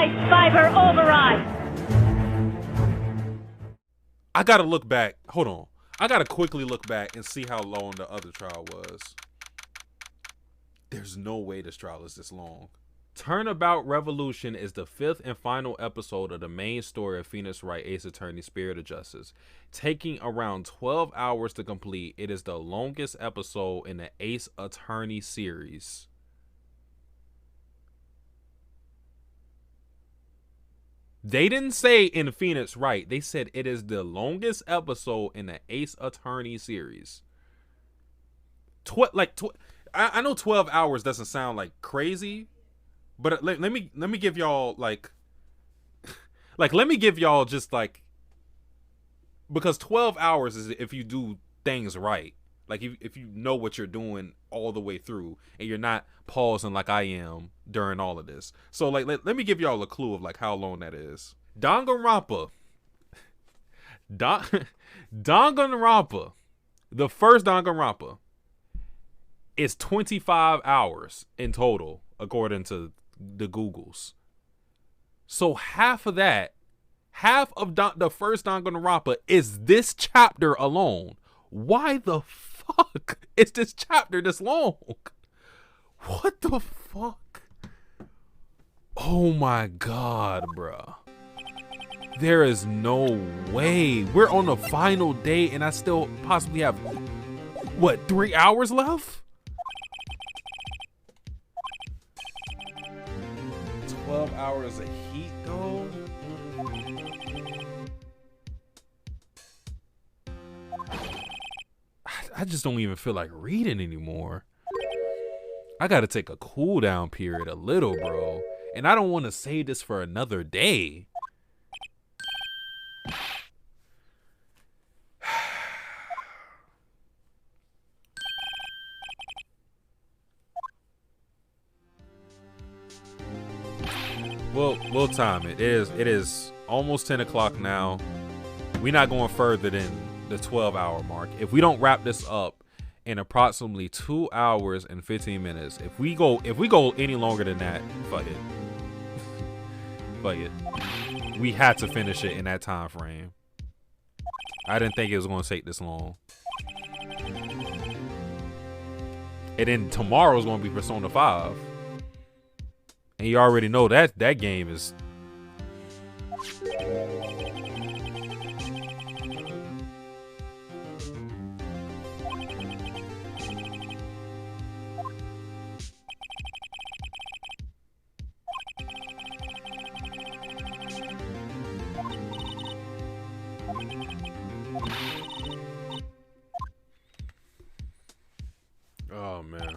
Ice Fiber Override. I gotta look back. Hold on. I gotta quickly look back and see how long the other trial was. There's no way this trial is this long. Turnabout Revolution is the 5th and final episode of the main story of Phoenix Wright, Ace Attorney Spirit of Justice. Taking around 12 hours to complete, it is the longest episode in the Ace Attorney series. They didn't say in Phoenix Wright. They said it is the longest episode in the Ace Attorney series. I know 12 hours doesn't sound like crazy, but let me give y'all like let me give y'all just like, because 12 hours is if you do things right. Like if you know what you're doing all the way through and you're not pausing like I am during all of this. So like let me give y'all a clue of like how long that is. Danganronpa. Danganronpa. The first Danganronpa is 25 hours in total according to the Googles. So half of that, half of the first Danganronpa is this chapter alone. Why the fuck is this chapter this long? What the fuck? Oh my god, bruh. There is no way. We're on the final day and I still possibly have, what, 3 hours left? 12 hours of heat though? I just don't even feel like reading anymore. I gotta take a cool down period a little, bro. And I don't want to save this for another day. We'll time it. It is almost 10 o'clock now. We're not going further than the 12-hour mark. If we don't wrap this up in approximately 2 hours and 15 minutes, if we go any longer than that, fuck it. Fuck it. We had to finish it in that time frame. I didn't think it was going to take this long. And then tomorrow's going to be Persona 5. And you already know that game is... Oh man.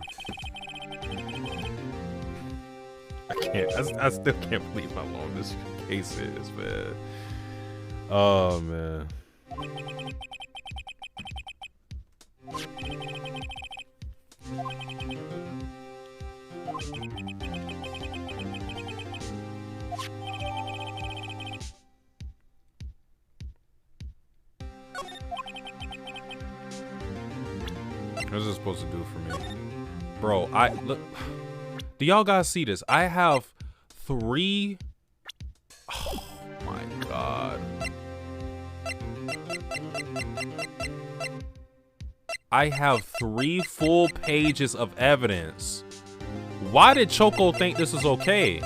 I still can't believe how long this case is, man. Oh man. What is this supposed to do for me? Bro, look. Do y'all guys see this? I have 3. Oh my god. I have 3 full pages of evidence. Why did Choco think this is okay?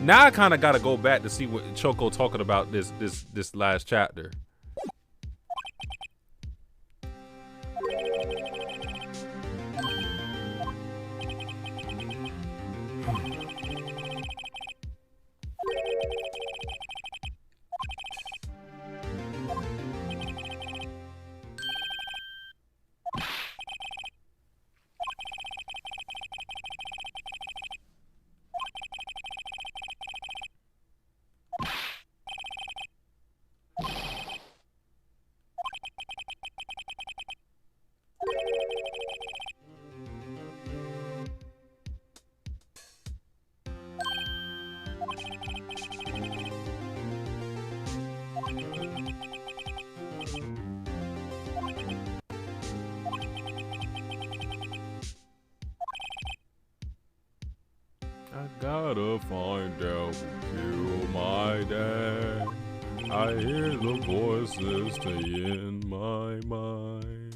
Now I kind of got to go back to see what Choco talking about this last chapter. Gotta find out who killed my dad. I hear the voices stay in my mind.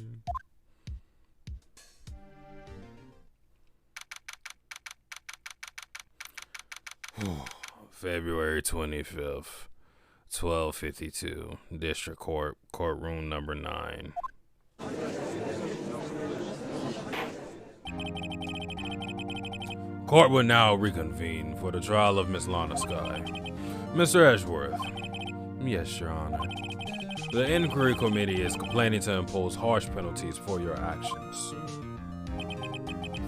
February 25th, 12:52, District Court, courtroom number 9. Court will now reconvene for the trial of Miss Lana Sky. Mr. Edgeworth. Yes, Your Honor. The inquiry committee is planning to impose harsh penalties for your actions.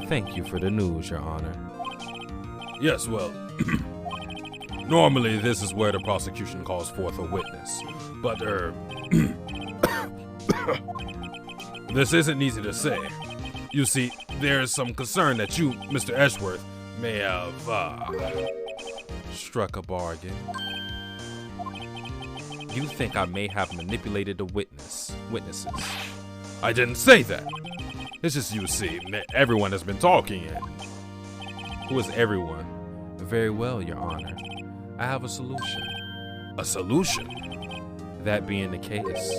Thank you for the news, Your Honor. Yes, well, normally this is where the prosecution calls forth a witness, but, this isn't easy to say. You see, there is some concern that you, Mr. Edgeworth, may have, struck a bargain. You think I may have manipulated the witnesses. I didn't say that. It's just, you see, everyone has been talking, and who is everyone? Very well, Your Honor. I have a solution. A solution? That being the case,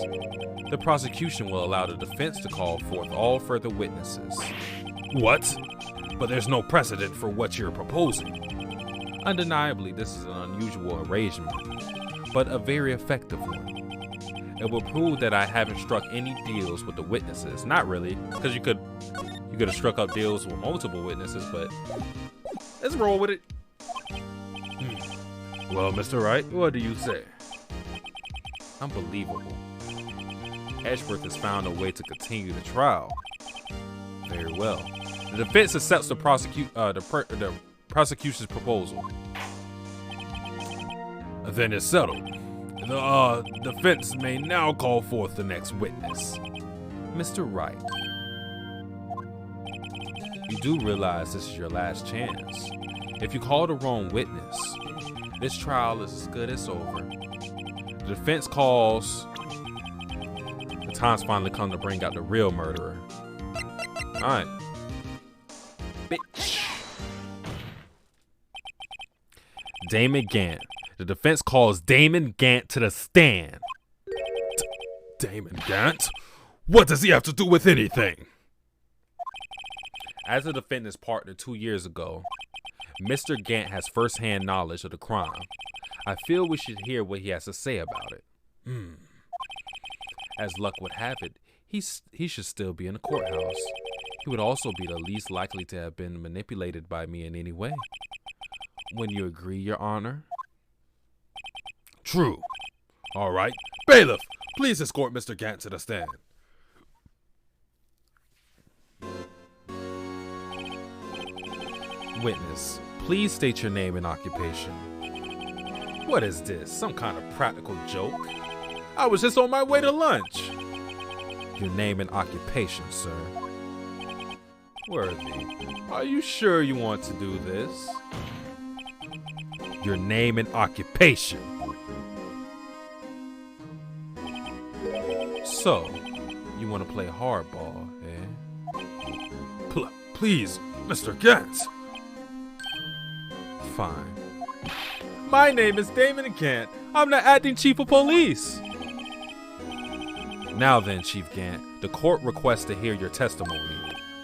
the prosecution will allow the defense to call forth all further witnesses. What? But there's no precedent for what you're proposing. Undeniably, this is an unusual arrangement, but a very effective one. It will prove that I haven't struck any deals with the witnesses. Not really, because you could have struck up deals with multiple witnesses, but let's roll with it. Well, Mr. Wright, what do you say? Unbelievable. Edgeworth has found a way to continue the trial. Very well. The defense accepts the prosecution's proposal. Then it's settled. The defense may now call forth the next witness. Mr. Wright, you do realize this is your last chance. If you call the wrong witness, this trial is as good as over. The defense calls. The time's finally come to bring out the real murderer. Alright. Bitch. Damon Gant. The defense calls Damon Gant to the stand. Damon Gant? What does he have to do with anything? As the defendant's partner 2 years ago, Mr. Gant has first-hand knowledge of the crime. I feel we should hear what he has to say about it. As luck would have it, he should still be in the courthouse. He would also be the least likely to have been manipulated by me in any way. When you agree, Your Honor? True. All right. Bailiff, please escort Mr. Gant to the stand. Witness, please state your name and occupation. What is this? Some kind of practical joke? I was just on my way to lunch. Your name and occupation, sir. Worthy, are you sure you want to do this? Your name and occupation. So, you want to play hardball, eh? Please, Mr. Gant. Fine. My name is Damon Gant. I'm the acting chief of police. Now then, Chief Gant, the court requests to hear your testimony.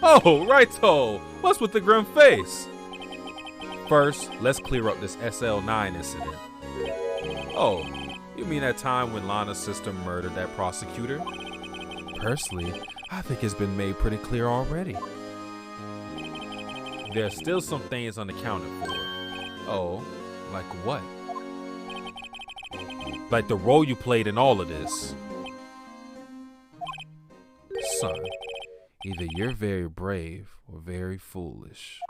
Oh, righto. What's with the grim face? First, let's clear up this SL9 incident. Oh, you mean that time when Lana's sister murdered that prosecutor? Personally, I think it's been made pretty clear already. There's still some things unaccounted for. Oh, like what? Like the role you played in all of this. Son, either you're very brave or very foolish.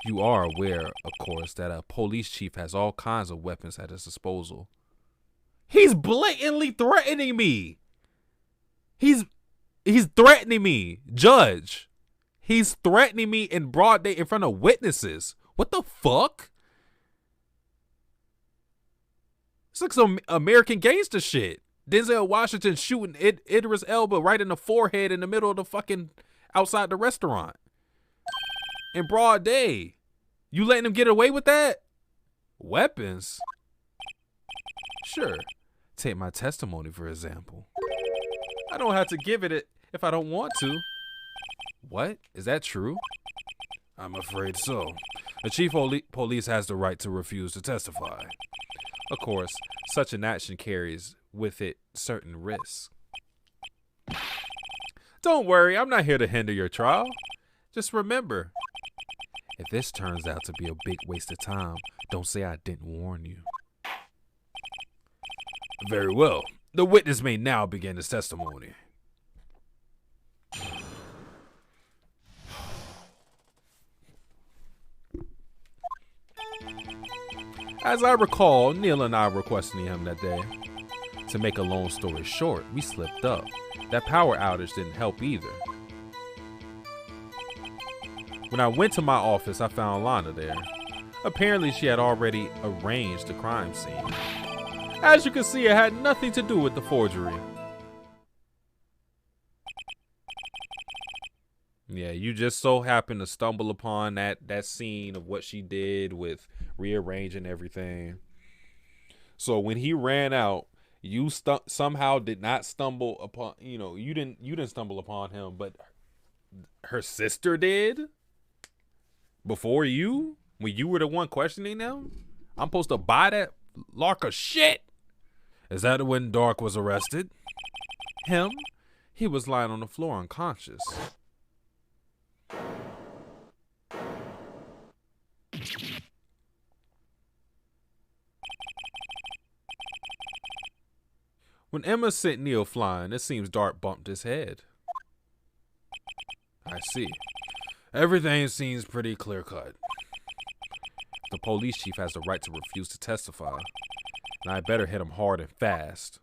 You are aware, of course, that a police chief has all kinds of weapons at his disposal. He's blatantly threatening me. He's threatening me, Judge. He's threatening me in broad day in front of witnesses. What the fuck? It's like some American gangster shit. Denzel Washington shooting Idris Elba right in the forehead in the middle of the fucking outside the restaurant. In broad day. You letting him get away with that? Weapons? Sure. Take my testimony, for example. I don't have to give it if I don't want to. What? Is that true? I'm afraid so. The chief police has the right to refuse to testify. Of course, such an action carries with it certain risks. Don't worry, I'm not here to hinder your trial. Just remember, if this turns out to be a big waste of time, don't say I didn't warn you. Very well. The witness may now begin his testimony. As I recall, Neil and I were questioning him that day. To make a long story short, we slipped up. That power outage didn't help either. When I went to my office, I found Lana there. Apparently, she had already arranged the crime scene. As you can see, it had nothing to do with the forgery. Yeah, you just so happened to stumble upon that scene of what she did with rearranging everything. So when he ran out, you somehow did not stumble upon, you didn't stumble upon him, but her sister did before you, when you were the one questioning them. I'm supposed to buy that lark of shit. Is that when Dark was arrested? Him? He was lying on the floor unconscious. When Emma sent Neil flying, it seems Dark bumped his head. I see. Everything seems pretty clear-cut. The police chief has the right to refuse to testify, and I better hit him hard and fast.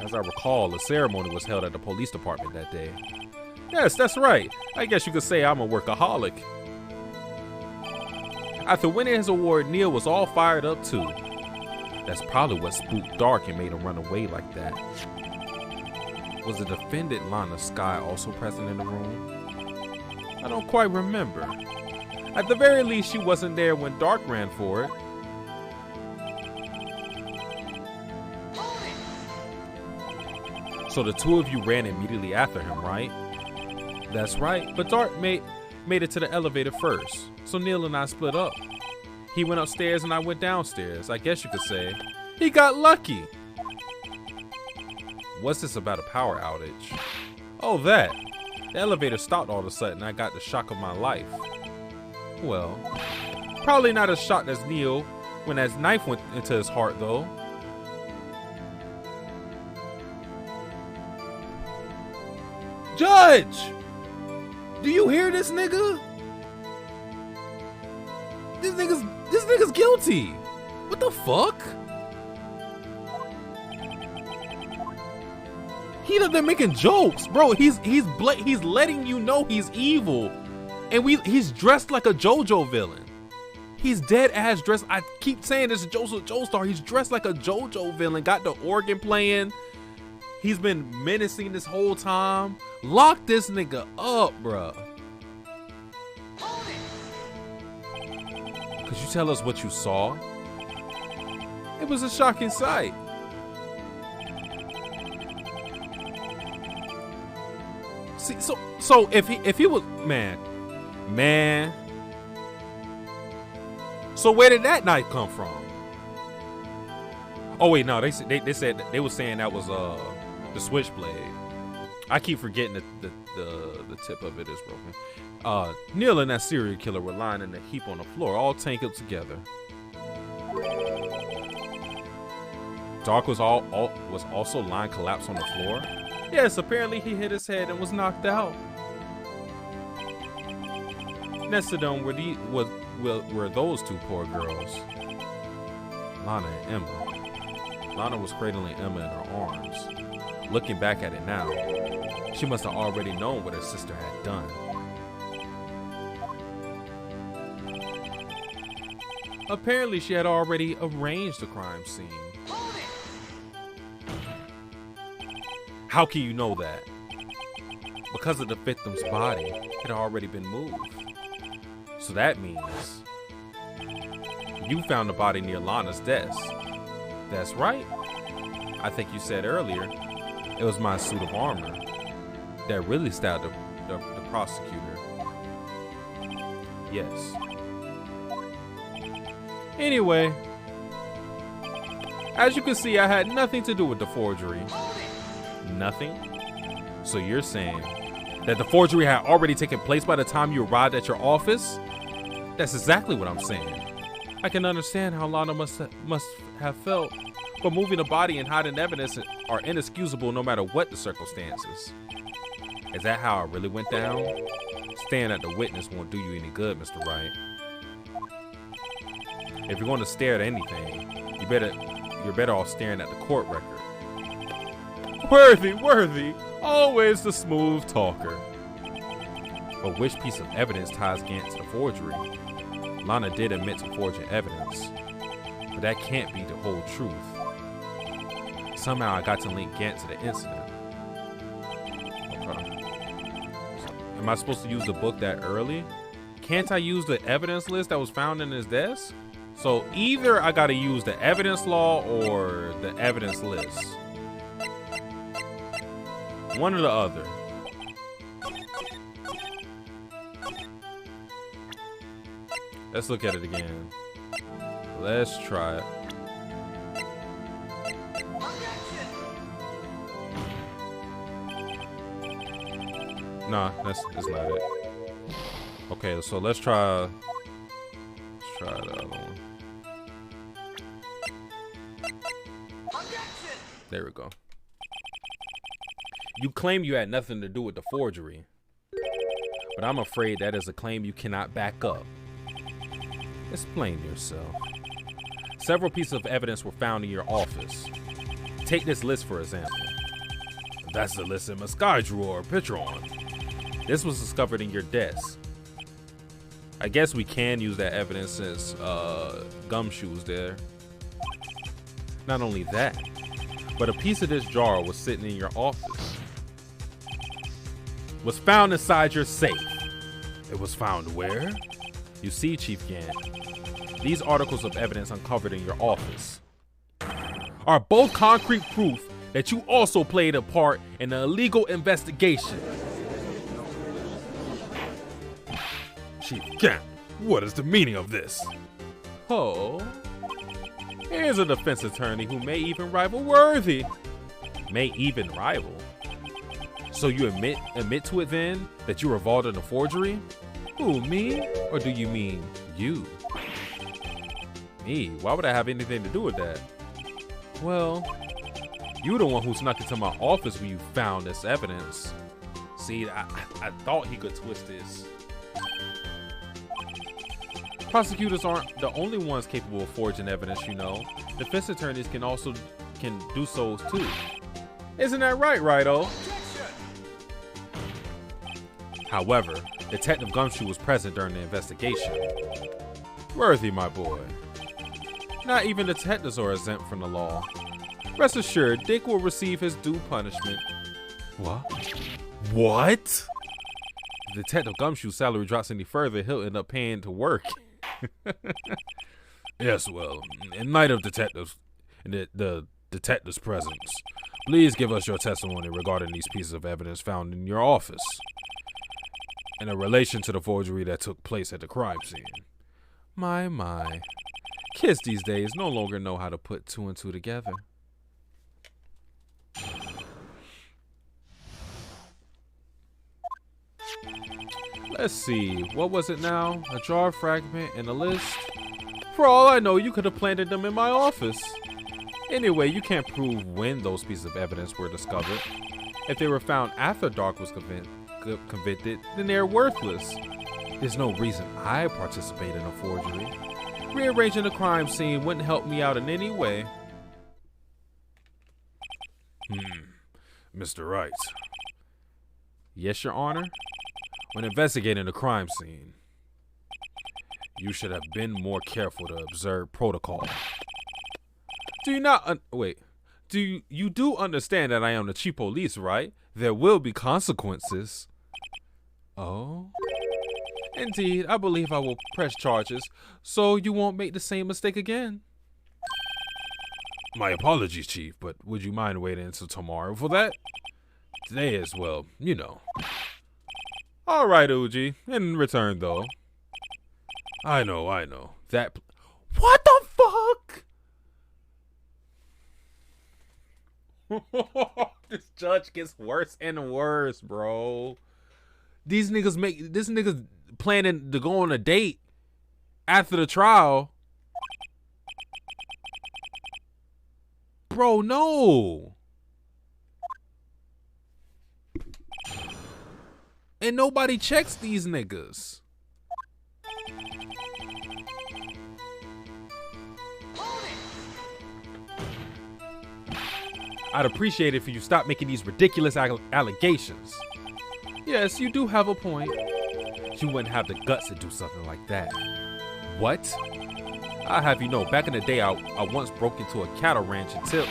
As I recall, a ceremony was held at the police department that day. Yes, that's right. I guess you could say I'm a workaholic. After winning his award, Neil was all fired up too. That's probably what spooked Dark and made him run away like that. Was the defendant Lana Skye also present in the room? I don't quite remember. At the very least, she wasn't there when Dark ran for it. So the two of you ran immediately after him, right? That's right, but Dark made it to the elevator first, so Neil and I split up. He went upstairs and I went downstairs, I guess you could say. He got lucky. What's this about a power outage? Oh, that. The elevator stopped all of a sudden and I got the shock of my life. Well, probably not as shocked as Neil when that knife went into his heart though. Judge! Do you hear this nigga? This nigga's guilty. What the fuck? He up there making jokes, bro. He's letting you know he's evil, and he's dressed like a JoJo villain. He's dead ass dressed. I keep saying this is Joseph Joestar. He's dressed like a JoJo villain. Got the organ playing. He's been menacing this whole time. Lock this nigga up, bruh. Could you tell us what you saw? It was a shocking sight. See, so if he was man. So where did that knife come from? Oh wait, no, they said they were saying that was the switchblade. I keep forgetting that the tip of it is broken. Neil and that serial killer were lying in a heap on the floor, all tangled together. Dark was also lying collapsed on the floor. Yes, apparently he hit his head and was knocked out. Next to them were those two poor girls, Lana and Emma. Lana was cradling Emma in her arms. Looking back at it now, she must have already known what her sister had done. Apparently, she had already arranged the crime scene. How can you know that? Because of the victim's body, it had already been moved. So that means you found the body near Lana's desk. That's right. I think you said earlier it was my suit of armor that really stabbed the prosecutor. Yes. Anyway, as you can see, I had nothing to do with the forgery. Nothing? So you're saying that the forgery had already taken place by the time you arrived at your office? That's exactly what I'm saying. I can understand how Lana must have felt, but moving a body and hiding evidence are inexcusable no matter what the circumstances. Is that how it really went down? Staring at the witness won't do you any good, Mr. Wright. If you're going to stare at anything, you're better off staring at the court record. Worthy, always the smooth talker. But which piece of evidence ties Gant to the forgery? Lana did admit to forging evidence, but that can't be the whole truth. Somehow I got to link Gant to the incident. Okay. Am I supposed to use the book that early? Can't I use the evidence list that was found in his desk? So either I gotta use the evidence law or the evidence list. One or the other. Let's look at it again. Let's try it. Nah, that's not it. Okay, so let's try the other one. There we go. You claim you had nothing to do with the forgery, but I'm afraid that is a claim you cannot back up. Explain yourself. Several pieces of evidence were found in your office. Take this list for example. That's the list in my sky drawer picture on. This was discovered in your desk. I guess we can use that evidence since Gumshoe's there. Not only that, but a piece of this jar was sitting in your office. Was found inside your safe. It was found where? You see, Chief Gant, these articles of evidence uncovered in your office are both concrete proof that you also played a part in the illegal investigation. Chief Gant, what is the meaning of this? Oh, here's a defense attorney who may even rival Worthy. May even rival? So you admit to it then that you were involved in a forgery? Who, me? Or do you mean you? Me? Why would I have anything to do with that? Well, you're the one who snuck into my office when you found this evidence. See, I thought he could twist this. Prosecutors aren't the only ones capable of forging evidence, you know. Defense attorneys can do so too. Isn't that right, Righto? However, Detective Gumshoe was present during the investigation. Worthy, my boy. Not even detectives are exempt from the law. Rest assured, Dick will receive his due punishment. What? What? If Detective Gumshoe's salary drops any further, he'll end up paying to work. Yes, well, in light of the detective's presence, please give us your testimony regarding these pieces of evidence found in your office in a relation to the forgery that took place at the crime scene. My. Kids these days no longer know how to put two and two together. Let's see, what was it now? A jar fragment and a list? For all I know, you could have planted them in my office. Anyway, you can't prove when those pieces of evidence were discovered. If they were found after Dark was convicted, then they're worthless. There's no reason I participate in a forgery. Rearranging the crime scene wouldn't help me out in any way. Mr. Wright. Yes, Your Honor? When investigating the crime scene, You should have been more careful to observe protocol. Do you not wait? You do understand that I am the chief police, right? There will be consequences. Oh? Indeed, I believe I will press charges, so you won't make the same mistake again. My apologies, Chief, but would you mind waiting until tomorrow for that? Today as well, you know. All right, Uji. In return, though. I know. That... What the fuck? This judge gets worse and worse, bro. This nigga's planning to go on a date after the trial. Bro, no. And nobody checks these niggas. I'd appreciate it if you stop making these ridiculous allegations. Yes, you do have a point. You wouldn't have the guts to do something like that. What? I have you know, back in the day, I once broke into a cattle ranch until...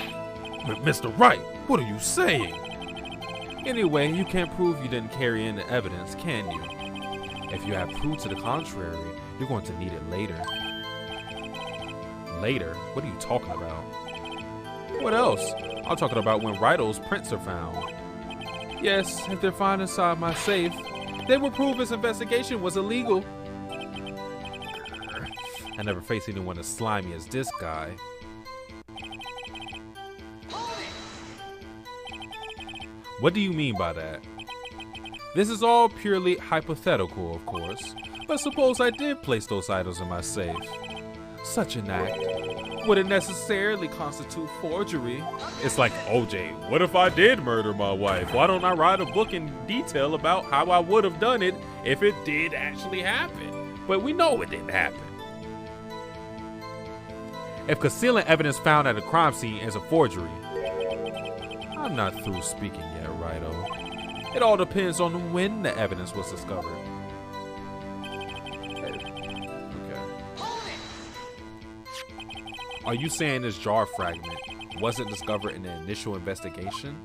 Mr. Wright, what are you saying? Anyway, you can't prove you didn't carry in the evidence, can you? If you have proof to the contrary, you're going to need it later. Later? What are you talking about? What else? I'm talking about when Wright's prints are found. Yes, if they're found inside my safe, they will prove his investigation was illegal. I never faced anyone as slimy as this guy. What do you mean by that? This is all purely hypothetical, of course, but suppose I did place those items in my safe. Such an act wouldn't necessarily constitute forgery. It's like, OJ, what if I did murder my wife? Why don't I write a book in detail about how I would have done it if it did actually happen? But we know it didn't happen. If concealing evidence found at a crime scene is a forgery, I'm not through speaking yet, Righto. It all depends on when the evidence was discovered. Are you saying this jar fragment wasn't discovered in the initial investigation?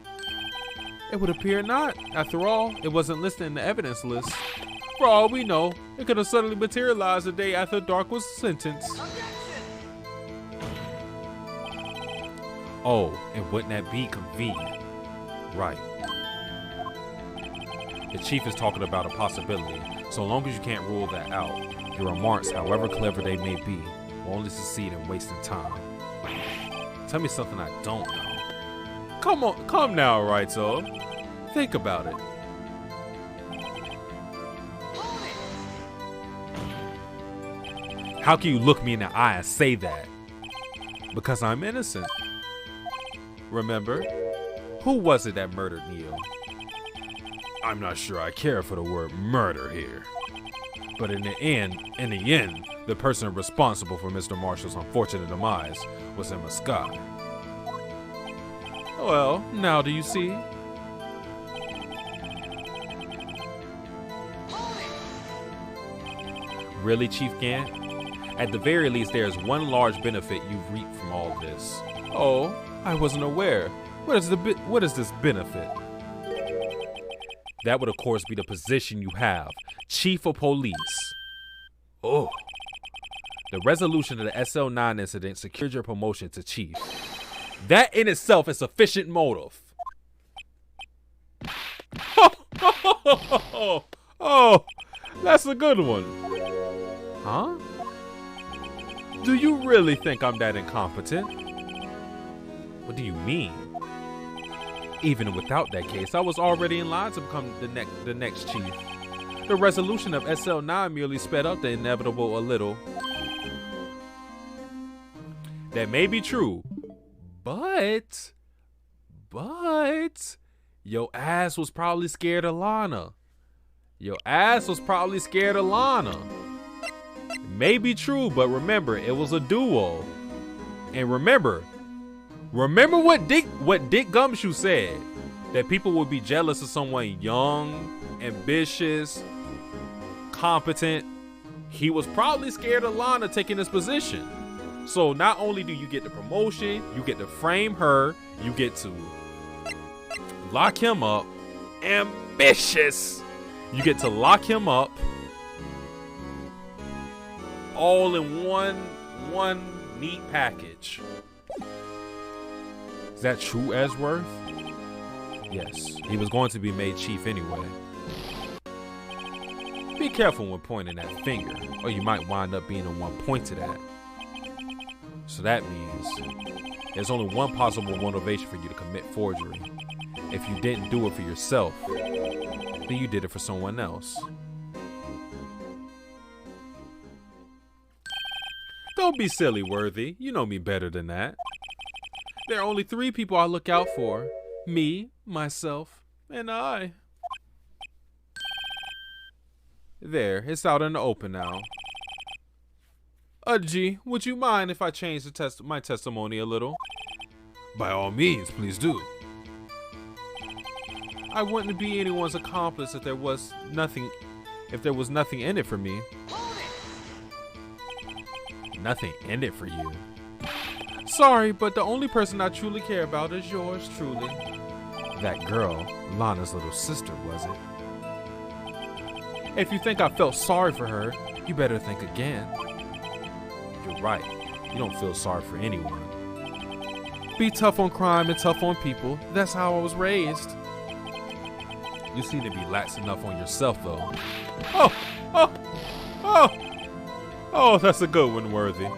It would appear not. After all, it wasn't listed in the evidence list. For all we know, it could have suddenly materialized the day after Dark was sentenced. Oh, and wouldn't that be convenient? Right. The chief is talking about a possibility. So long as you can't rule that out, your remarks, however clever they may be, will only succeed in wasting time. Tell me something I don't know. Come now, Righto. Think about it. How can you look me in the eye and say that? Because I'm innocent. Remember? Who was it that murdered Neo? I'm not sure I care for the word murder here. But in the end, the person responsible for Mr. Marshall's unfortunate demise was Emma Scott. Well, now do you see? Really, Chief Gant? At the very least, there is one large benefit you've reaped from all this. Oh, I wasn't aware. What is this benefit? That would, of course, be the position you have, Chief of Police. Oh. The resolution of the SL9 incident secured your promotion to Chief. That in itself is sufficient motive. Oh, that's a good one. Huh? Do you really think I'm that incompetent? What do you mean? Even without that case, I was already in line to become the next chief. The resolution of SL9 merely sped up the inevitable a little. That may be true, but your ass was probably scared of Lana. It may be true, but remember, it was a duo. And remember what Dick Gumshoe said, that people would be jealous of someone young, ambitious, competent. he was probably scared of Lana taking his position. So not only do you get the promotion, you get to frame her, you get to lock him up. Ambitious. You get to lock him up all in one neat package. Is that true, Esworth? Yes, he was going to be made chief anyway. Be careful when pointing that finger, or you might wind up being the one pointed at. So that means there's only one possible motivation for you to commit forgery. If you didn't do it for yourself, then you did it for someone else. Don't be silly, Worthy. You know me better than that. There are only 3 people I look out for. Me, myself, and I. There, it's out in the open now. G, would you mind if I change my testimony a little? By all means, please do. I wouldn't be anyone's accomplice if there was nothing in it for me. Nothing in it for you. Sorry, but the only person I truly care about is yours truly. That girl, Lana's little sister, was it? If you think I felt sorry for her, you better think again. You're right. You don't feel sorry for anyone. Be tough on crime and tough on people. That's how I was raised. You seem to be lax enough on yourself, though. Oh, that's a good one, Worthy.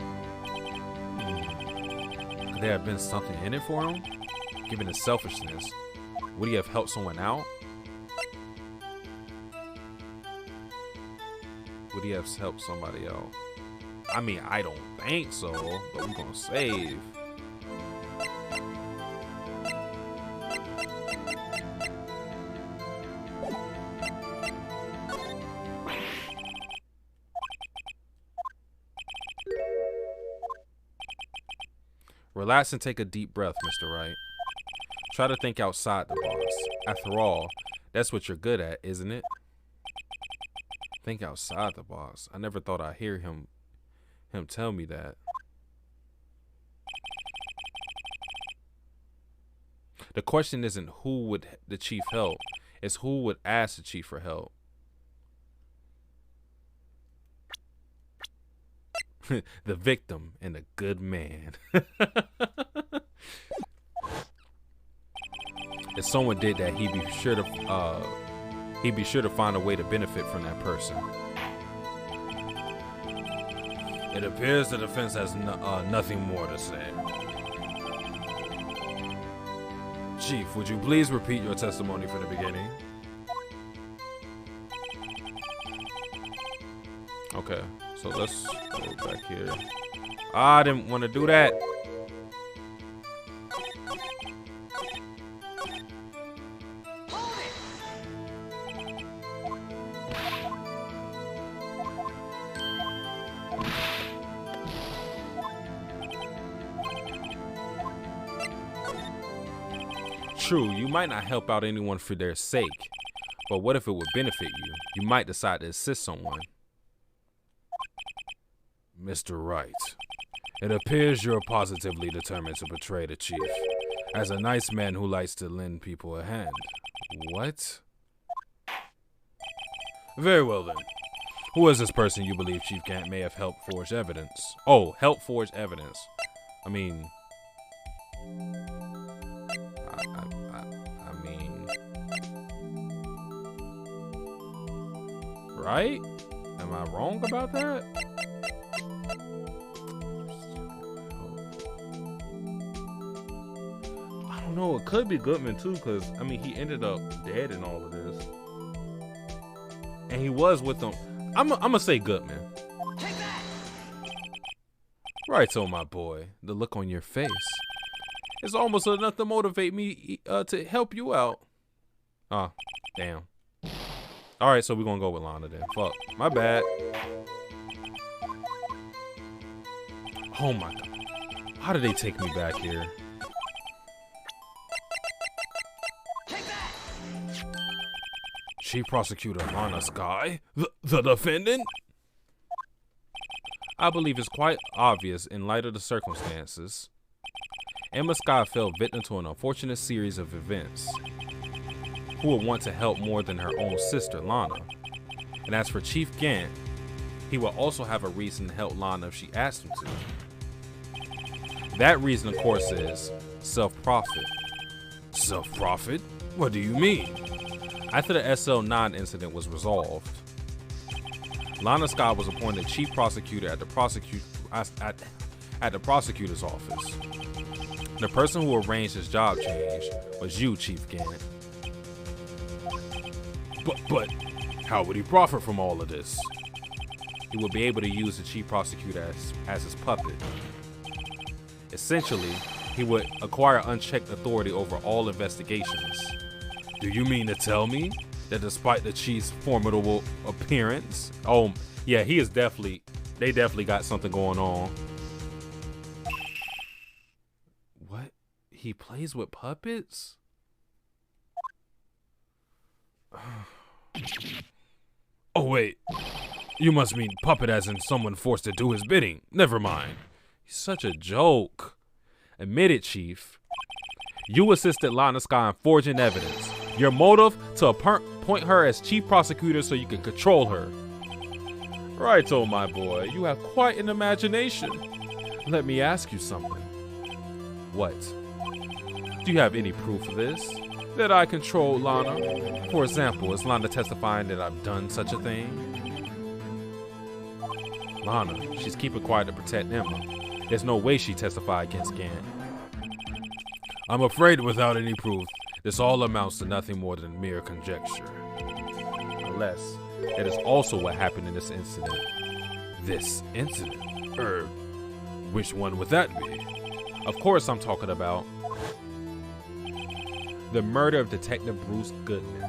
Could there have been something in it for him? Given his selfishness, would he have helped someone out? Would he have helped somebody out? I mean, I don't think so, but we're gonna save. Relax and take a deep breath, Mr. Wright. Try to think outside the box. After all, that's what you're good at, isn't it? Think outside the box. I never thought I'd hear him tell me that. The question isn't who would the chief help, it's who would ask the chief for help. The victim and the good man. If someone did that, he'd be sure to find a way to benefit from that person. It appears the defense has nothing more to say. Chief, would you please repeat your testimony from the beginning? Okay, so let's go back here. I didn't want to do that. True, you might not help out anyone for their sake, but what if it would benefit you? You might decide to assist someone. Mr. Wright, it appears you're positively determined to betray the chief, as a nice man who likes to lend people a hand. What? Very well then. Who is this person you believe Chief Gant may have helped forge evidence? Oh, help forge evidence. I mean... Right? Am I wrong about that? I don't know. It could be Goodman too, because I mean, he ended up dead in all of this, and he was with them. I'm gonna say Goodman. Take that. Right, so my boy, the look on your face is almost enough to motivate me to help you out. Ah, damn. All right, so we're gonna go with Lana then. Fuck, my bad. Oh my god, how did they take me back here? Take that. Chief Prosecutor Lana Sky, the defendant. I believe it's quite obvious in light of the circumstances. Emma Scott fell victim to an unfortunate series of events. Who would want to help more than her own sister, Lana? And as for Chief Gant, he will also have a reason to help Lana if she asks him to. That reason, of course, is self-profit. Self-profit? What do you mean? After the SL9 incident was resolved, Lana Scott was appointed chief prosecutor at the prosecutor's office. The person who arranged his job change was you, Chief Gant. But how would he profit from all of this? He would be able to use the chief prosecutor as his puppet. Essentially, he would acquire unchecked authority over all investigations. Do you mean to tell me that despite the chief's formidable appearance, oh yeah, they definitely got something going on. What? He plays with puppets? Oh wait, you must mean puppet as in someone forced to do his bidding. Never mind. He's such a joke. Admit it, Chief. You assisted Lana Scott in forging evidence. Your motive to appoint her as chief prosecutor so you can control her. Right, oh my boy, you have quite an imagination. Let me ask you something. What? Do you have any proof of this? That I control Lana? For example, is Lana testifying that I've done such a thing? Lana, she's keeping quiet to protect Emma. There's no way she testified against Gant. I'm afraid without any proof, this all amounts to nothing more than mere conjecture. Unless it is also what happened in this incident. This incident? Which one would that be? Of course I'm talking about the murder of Detective Bruce Goodman.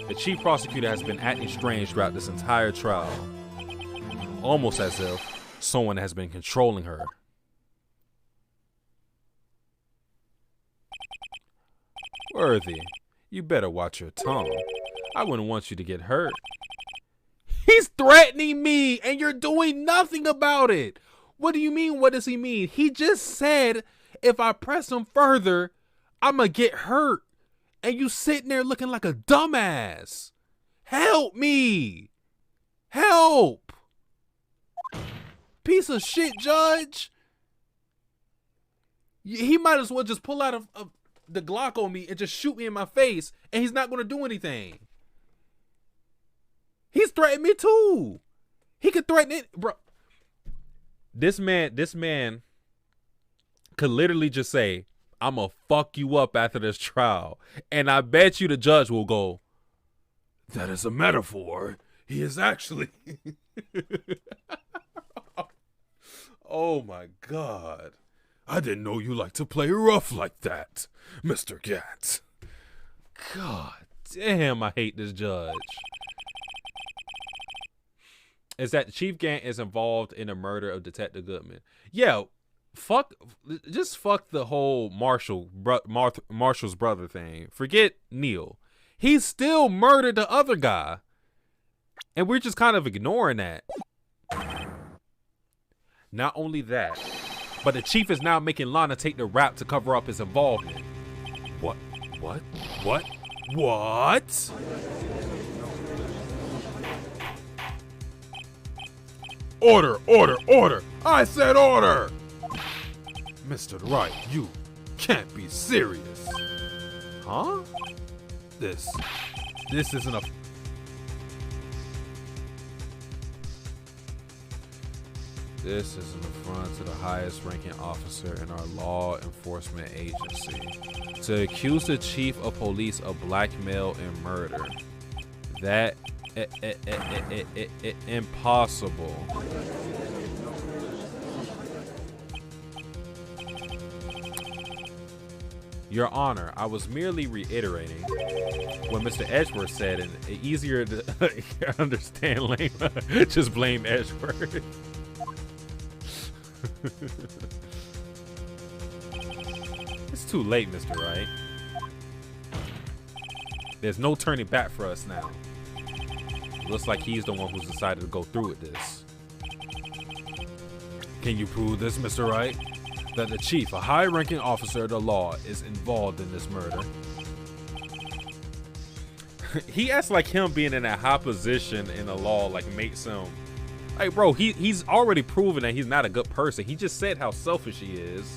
The chief prosecutor has been acting strange throughout this entire trial. Almost as if someone has been controlling her. Worthy, you better watch your tongue. I wouldn't want you to get hurt. He's threatening me and you're doing nothing about it. What do you mean? What does he mean? He just said if I press him further, I'm gonna get hurt. And you sitting there looking like a dumbass. Help me. Help. Piece of shit, judge. He might as well just pull out of the Glock on me and just shoot me in my face, and he's not going to do anything. He's threatened me too. He could threaten it, bro. This man could literally just say, I'm going to fuck you up after this trial. And I bet you the judge will go, that is a metaphor. He is actually... Oh my God. I didn't know you like to play rough like that, Mr. Gant. God damn, I hate this judge. Is that Chief Gant is involved in the murder of Detective Goodman. Yeah, just fuck the whole Marshall's brother thing. Forget Neil. He still murdered the other guy. And we're just kind of ignoring that. Not only that, but the chief is now making Lana take the rap to cover up his involvement. What? Order! I said order! Mr. Wright, you can't be serious. Huh? This isn't a... This is an affront to the highest ranking officer in our law enforcement agency. To accuse the chief of police of blackmail and murder. That impossible. Your Honor, I was merely reiterating what Mr. Edgeworth said in an easier to understand language. Just blame Edgeworth. It's too late, Mr. Wright. There's no turning back for us now. Looks like he's the one who's decided to go through with this. Can you prove this, Mr. Wright? That the chief, a high-ranking officer of the law, is involved in this murder? He acts like him being in a high position in the law like makes him... Like, bro, he's already proven that he's not a good person. He just said how selfish he is.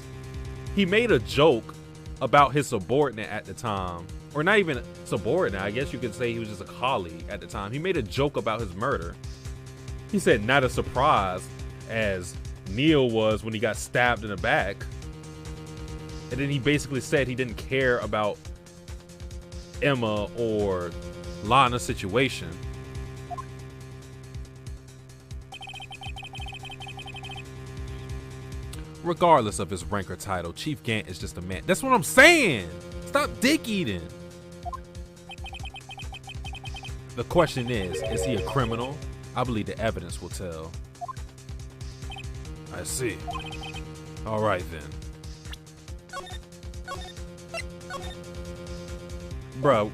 He made a joke about his subordinate at the time. Or not even subordinate. I guess you could say he was just a colleague at the time. He made a joke about his murder. He said not as surprised as Neil was when he got stabbed in the back. And then he basically said he didn't care about Emma or Lana's situation. Regardless of his rank or title, Chief Gant is just a man. That's what I'm saying. Stop dick eating. The question is he a criminal? I believe the evidence will tell. I see. All right then. Bruh,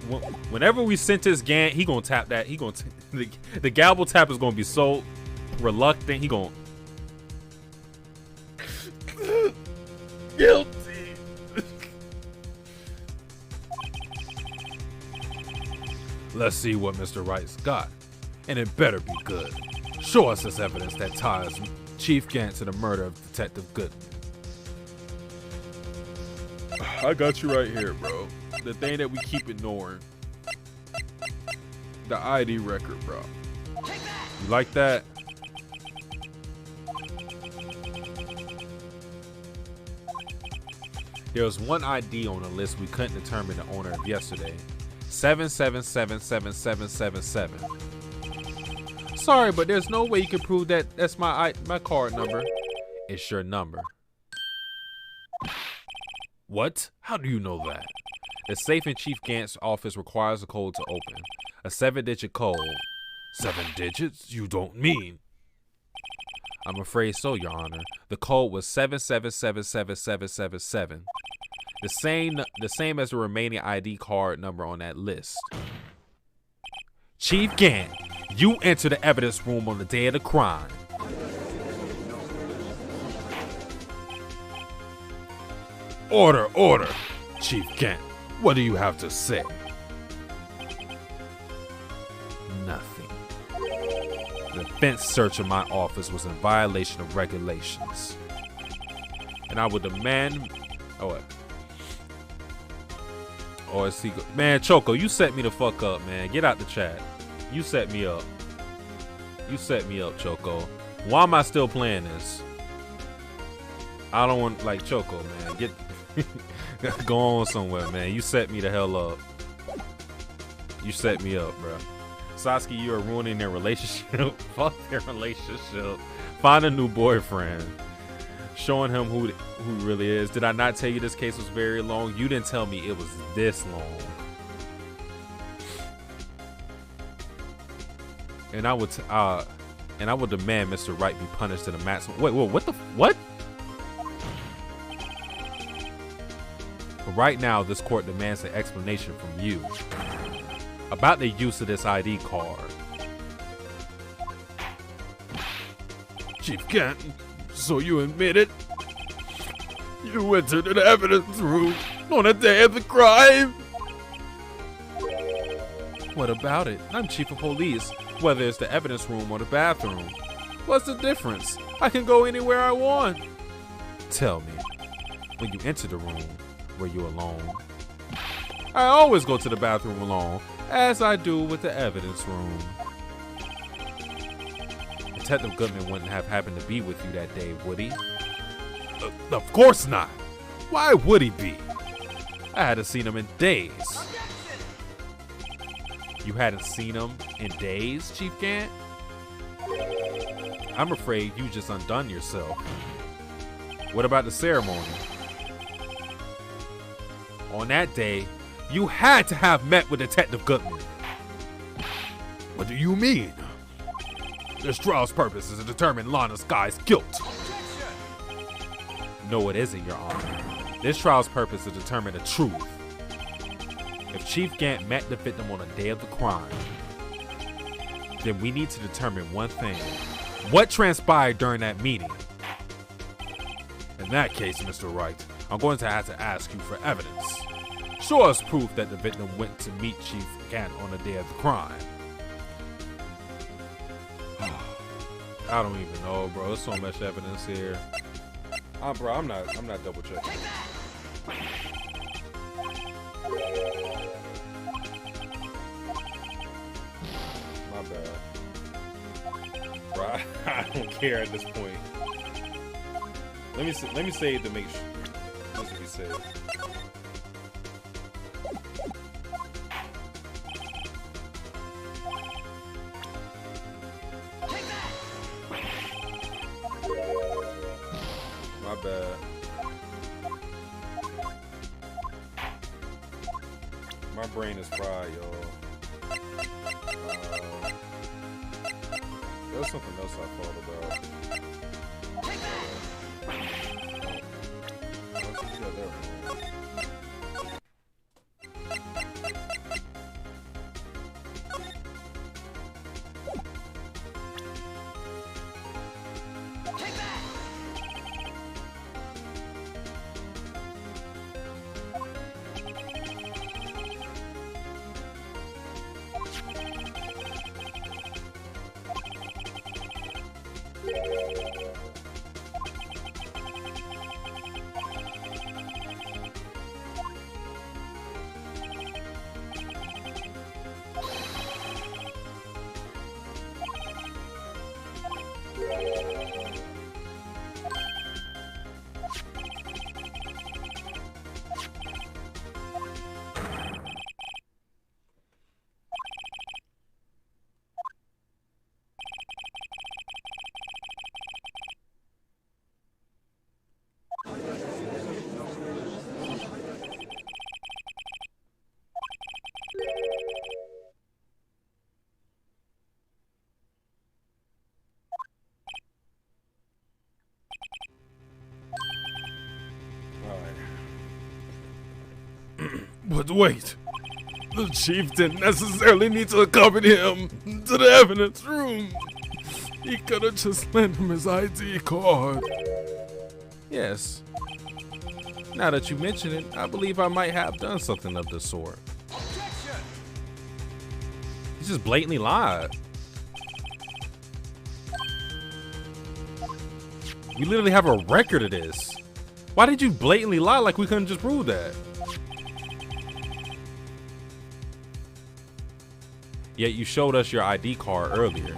whenever we sentence Gant, he gonna tap that. He gonna the gavel tap is gonna be so reluctant. He gonna guilty. Let's see what Mr. Wright's got, and it better be good. Show us this evidence that ties Chief Gant to the murder of Detective Goodman. I got you right here, bro. The thing that we keep ignoring. The ID record, bro. You like that? There was one ID on the list we couldn't determine the owner of yesterday. 7777777. Sorry, but there's no way you can prove that that's my card number. It's your number. What? How do you know that? The safe in Chief Gant's office requires a code to open. A 7-digit code. 7 digits? You don't mean? I'm afraid so, Your Honor. The code was 7777777. The same as the remaining ID card number on that list. Chief Gant, you enter the evidence room on the day of the crime. Order, order. Chief Gant, what do you have to say? Nothing. The fence search of my office was in violation of regulations. And I would demand... Oh, it's secret. Man, Choco, you set me the fuck up, man. Get out the chat. You set me up. You set me up, Choco. Why am I still playing this? I don't want, like, Choco, man. Get... Go on somewhere, man. You set me the hell up. You set me up, bro. Satsuki, you are ruining their relationship. Fuck their relationship. Find a new boyfriend. Showing him who really is. Did I not tell you this case was very long? You didn't tell me it was this long. And I would demand Mr. Wright be punished to the maximum. Wait, what the what? But right now, this court demands an explanation from you about the use of this ID card. Chief Gant, so you admit it? You entered the evidence room on the day of the crime? What about it? I'm chief of police, whether it's the evidence room or the bathroom. What's the difference? I can go anywhere I want. Tell me, when you enter the room, were you alone? I always go to the bathroom alone, as I do with the evidence room. Detective Goodman wouldn't have happened to be with you that day, would he? Of course not. Why would he be? I hadn't seen him in days. You hadn't seen him in days, Chief Gant? I'm afraid you just undone yourself. What about the ceremony? On that day, you had to have met with Detective Goodman. What do you mean? This trial's purpose is to determine Lana Sky's guilt. No, it isn't, Your Honor. This trial's purpose is to determine the truth. If Chief Gant met the victim on the day of the crime, then we need to determine one thing. What transpired during that meeting? In that case, Mr. Wright, I'm going to have to ask you for evidence. Show us proof that the victim went to meet Chief Gant on the day of the crime. I don't even know, bro. There's so much evidence here. Bro, I'm not double checking. My bad. Bro, I don't care at this point. Let me save to make sure this will be saved. My bad. My brain is fried, y'all. There's something else I thought about. But wait, the chief didn't necessarily need to accompany him to the evidence room. He could have just lent him his ID card. Yes. Now that you mention it, I believe I might have done something of the sort. He just blatantly lied. We literally have a record of this. Why did you blatantly lie like we couldn't just prove that? Yet you showed us your ID card earlier.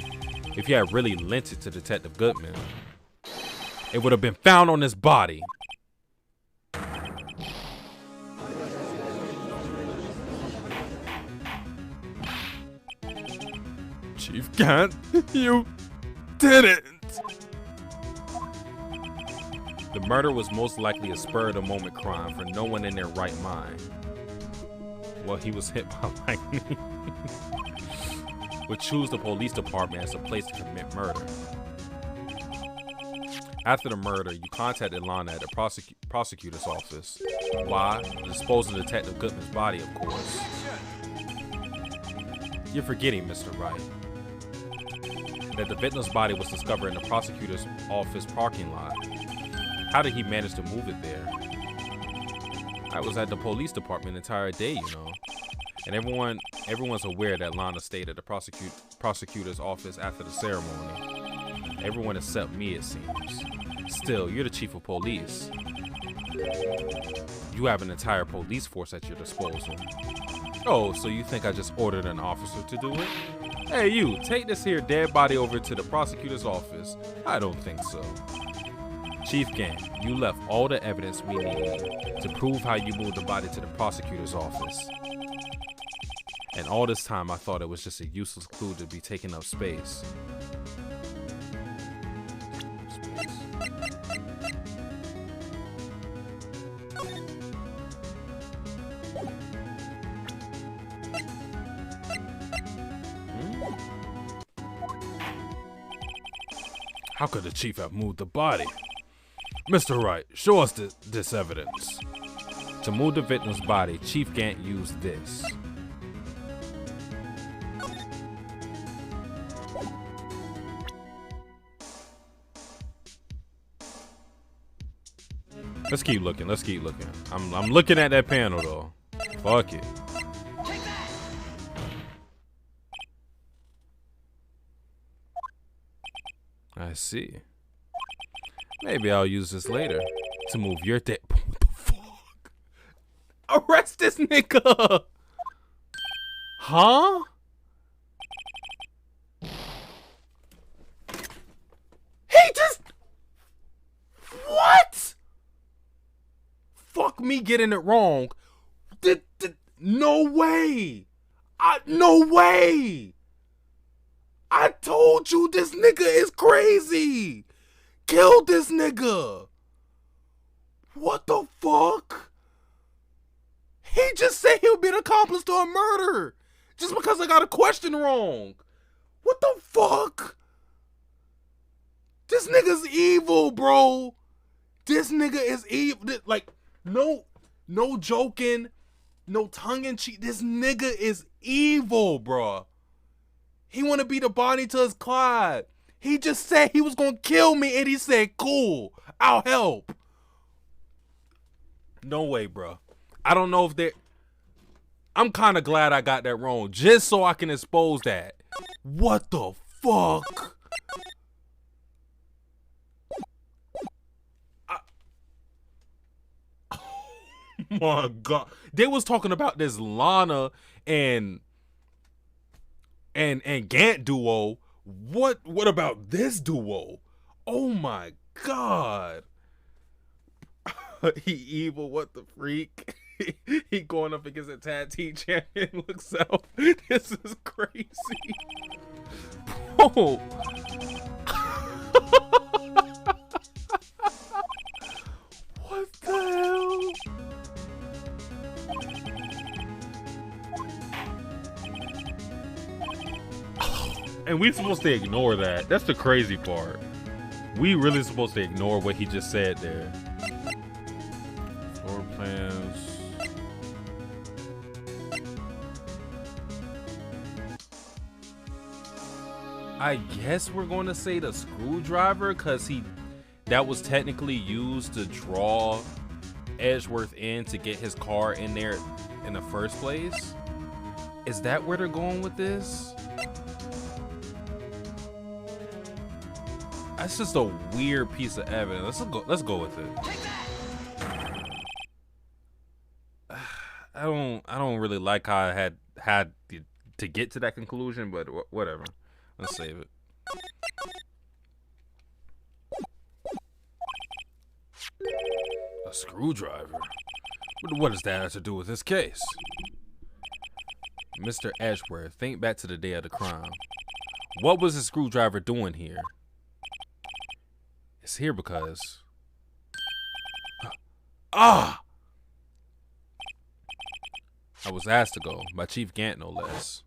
If you had really lent it to Detective Goodman, it would have been found on his body. Chief Gant, you didn't. The murder was most likely a spur-of-the-moment crime for no one in their right mind. Well, he was hit by lightning. Would choose the police department as a place to commit murder. After the murder, you contacted Lana at the prosecutor's office. Why? To dispose of Detective Goodman's body, of course. You're forgetting, Mr. Wright, that the victim's body was discovered in the prosecutor's office parking lot. How did he manage to move it there? I was at the police department the entire day, you know. And everyone's aware that Lana stayed at the prosecutor's office after the ceremony. Everyone except me, it seems. Still, you're the chief of police. You have an entire police force at your disposal. Oh, so you think I just ordered an officer to do it? Hey, you, take this here dead body over to the prosecutor's office. I don't think so. Chief Gant, you left all the evidence we need to prove how you moved the body to the prosecutor's office. And all this time, I thought it was just a useless clue to be taking up space. How could the chief have moved the body? Mr. Wright, show us this evidence. To move the victim's body, Chief Gant used this. Let's keep looking. Let's keep looking. I'm looking at that panel though. Fuck it. I see. Maybe I'll use this later to move your debt. What the fuck? Arrest this nigga. Huh? He just... What? Fuck me getting it wrong. No way. No way. I told you this nigga is crazy. Kill this nigga. What the fuck? He just said he'll be an accomplice to a murder just because I got a question wrong. What the fuck? This nigga's evil, bro. This nigga is evil. Like, no joking, no tongue in cheek. This nigga is evil, bro. He want to be the Bonnie to his Clyde. He just said he was going to kill me, and he said, cool, I'll help. No way, bro. I don't know if they're... I'm kind of glad I got that wrong, just so I can expose that. What the fuck? Oh my God. They was talking about this Lana and Gant duo. What about this duo? Oh my God. He evil, what the freak? He going up against a tag team champion looks out. This is crazy. Bro. What the hell? And we supposed to ignore that. That's the crazy part. We really supposed to ignore what he just said there. Floor plans. I guess we're going to say the screwdriver because that was technically used to draw Edgeworth in to get his car in there in the first place. Is that where they're going with this? That's just a weird piece of evidence. Let's go with it. I don't really like how I had to get to that conclusion, but whatever. Let's save it. A screwdriver? What does that have to do with this case? Mr. Edgeworth, think back to the day of the crime. What was the screwdriver doing here? It's here because... I was asked to go by Chief Gant, no less.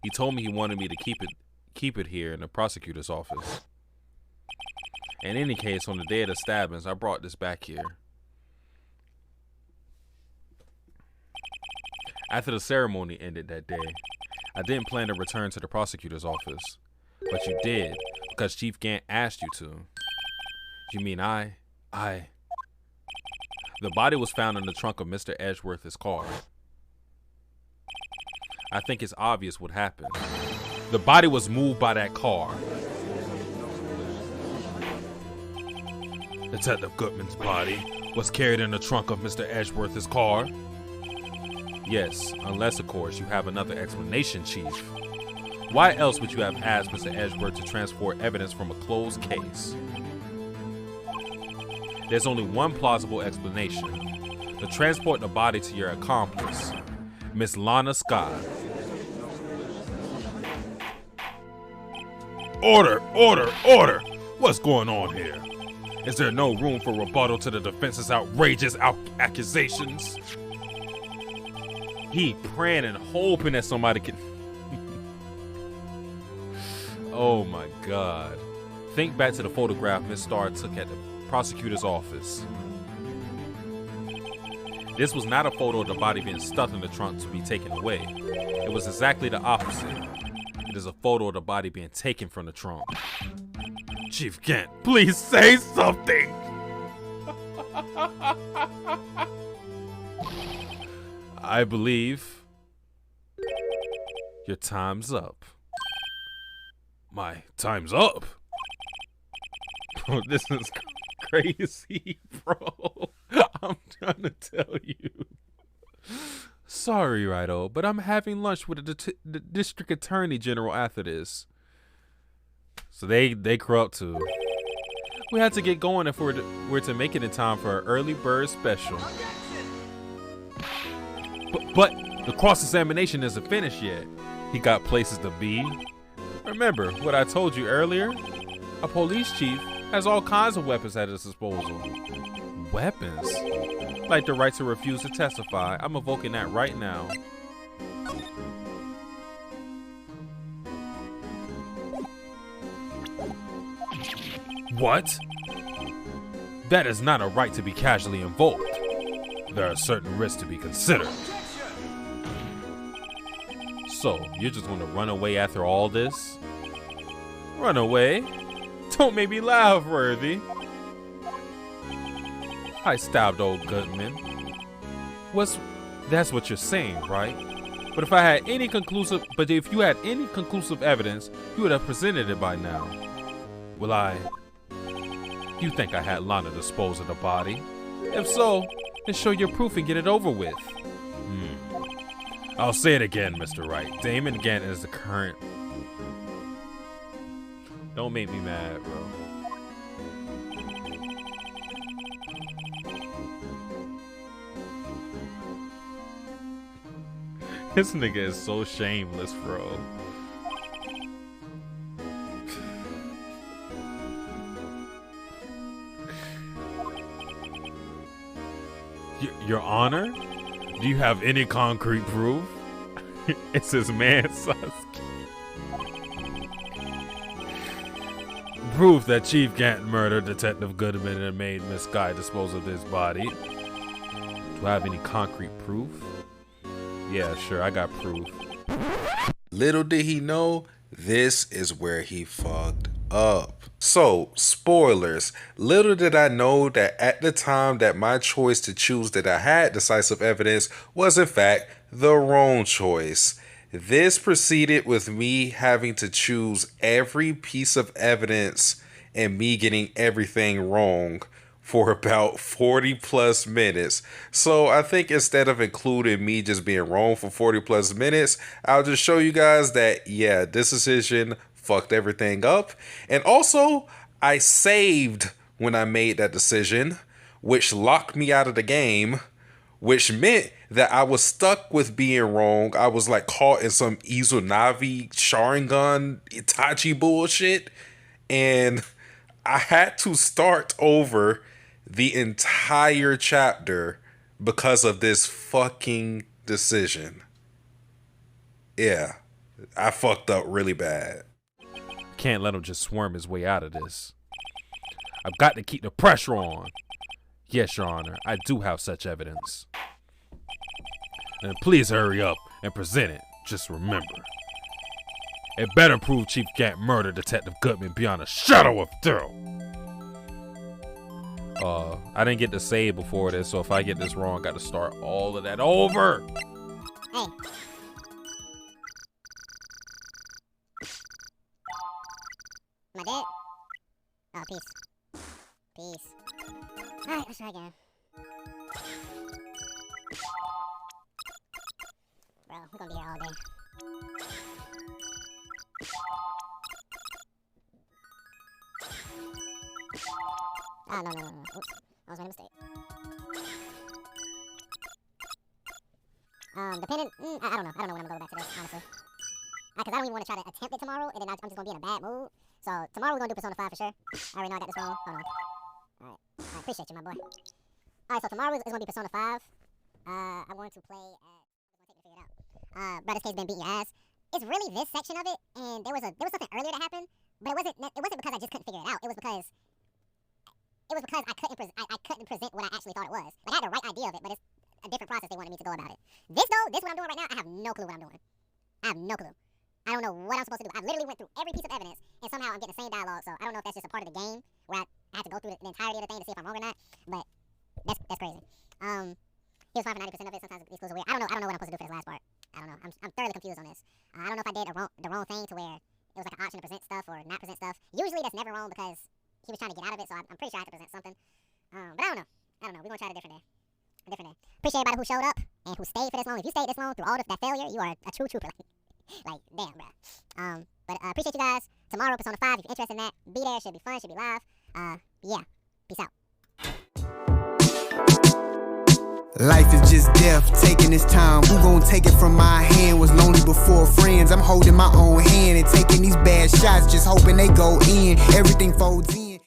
He told me he wanted me to keep it here in the prosecutor's office. In any case, on the day of the stabbings, I brought this back here. After the ceremony ended that day, I didn't plan to return to the prosecutor's office, but you did because Chief Gant asked you to. You mean I? The body was found in the trunk of Mr. Edgeworth's car. I think it's obvious what happened. The body was moved by that car. Detective Goodman's body was carried in the trunk of Mr. Edgeworth's car. Yes, unless, of course, you have another explanation, Chief. Why else would you have asked Mr. Edgeworth to transport evidence from a closed case? There's only one plausible explanation. To transport the body to your accomplice, Miss Lana Scott. Order! What's going on here? Is there no room for rebuttal to the defense's outrageous accusations? He praying and hoping that somebody can... Oh my God. Think back to the photograph Miss Starr took at the prosecutor's office. This was not a photo of the body being stuffed in the trunk to be taken away. It was exactly the opposite. It is a photo of the body being taken from the trunk. Chief Gant, please say something! I believe your time's up. My time's up? Bro, this is crazy, bro. I'm trying to tell you. Sorry, Righto, but I'm having lunch with the district attorney general after this. So they corrupt too. We had to get going if we're to make it in time for an early bird special. But the cross-examination isn't finished yet. He got places to be. Remember what I told you earlier? A police chief has all kinds of weapons at his disposal. Weapons? Like the right to refuse to testify. I'm evoking that right now. What? That is not a right to be casually invoked. There are certain risks to be considered. So, you're just gonna run away after all this? Run away? Don't make me laugh, Worthy. I stabbed old Goodman. That's what you're saying, right? But if you had any conclusive evidence, you would have presented it by now. You think I had Lana dispose of the body? If so, then show your proof and get it over with. I'll say it again, Mr. Wright. Damon Gant is the current... Don't make me mad, bro. This nigga is so shameless, bro. Your Honor? Do you have any concrete proof? It's his man, Satsuki. Proof that Chief Gant murdered Detective Goodman and made Miss Guy dispose of this body. Do I have any concrete proof? Yeah, sure, I got proof. Little did he know, this is where he fucked up. So, spoilers. Little did I know that at the time that my choice to choose that I had decisive evidence was in fact the wrong choice. This proceeded with me having to choose every piece of evidence and me getting everything wrong for about 40 plus minutes. So I think instead of including me just being wrong for 40 plus minutes, I'll just show you guys that, yeah, this decision fucked everything up. And also, I saved when I made that decision, which locked me out of the game, which meant that I was stuck with being wrong. I was like caught in some Izunami Sharingan Itachi bullshit. And I had to start over the entire chapter because of this fucking decision. Yeah, I fucked up really bad. Can't let him just swarm his way out of this. I've got to keep the pressure on. Yes, Your Honor, I do have such evidence. And please hurry up and present it. Just remember, it better prove Chief Gant murdered Detective Goodman beyond a shadow of doubt. I didn't get to save before this, so if I get this wrong, I got to start all of that over. Hey. Am I dead? Oh, peace. Peace. Alright, let's try again. Bro, we're gonna be here all day. Ah, no. Oops. I was making a mistake. Depending, I don't know. I don't know when I'm gonna go back to this, honestly. Because I don't even want to try to attempt it tomorrow, and then I'm just gonna be in a bad mood. So, tomorrow we're gonna do Persona 5 for sure. I already know I got this wrong. Hold on. Alright. I appreciate you, my boy. Alright, so tomorrow is gonna be Persona 5. I'm going to play at... I'm gonna take it to figure it out. Brother's Case been beating your ass. It's really this section of it, and there was something earlier that happened, but it wasn't because I just couldn't figure it out. It was because I couldn't present what I actually thought it was. Like, I had the right idea of it, but it's a different process they wanted me to go about it. This what I'm doing right now, I have no clue what I'm doing. I have no clue. I don't know what I'm supposed to do. I literally went through every piece of evidence, and somehow I'm getting the same dialogue, so I don't know if that's just a part of the game, where I have to go through the entirety of the thing to see if I'm wrong or not, but That's crazy. He was fine for 90% of it. Sometimes these clues are weird. I don't know what I'm supposed to do for this last part. I don't know. I'm thoroughly confused on this. I don't know if I did the wrong thing to where it was like an option to present stuff or not present stuff. Usually that's never wrong because he was trying to get out of it, so I'm pretty sure I have to present something. But I don't know. We're gonna try it a different day. Appreciate everybody who showed up and who stayed for this long. If you stayed this long through all that failure, you are a true trooper. Like damn, bro. But appreciate you guys. Tomorrow, Persona 5. If you're interested in that, be there. Should be fun. Should be live. Yeah. Peace out. Life is just death, taking its time. Who gon' take it from my hand? Was lonely before friends. I'm holding my own hand and taking these bad shots, just hoping they go in. Everything folds in.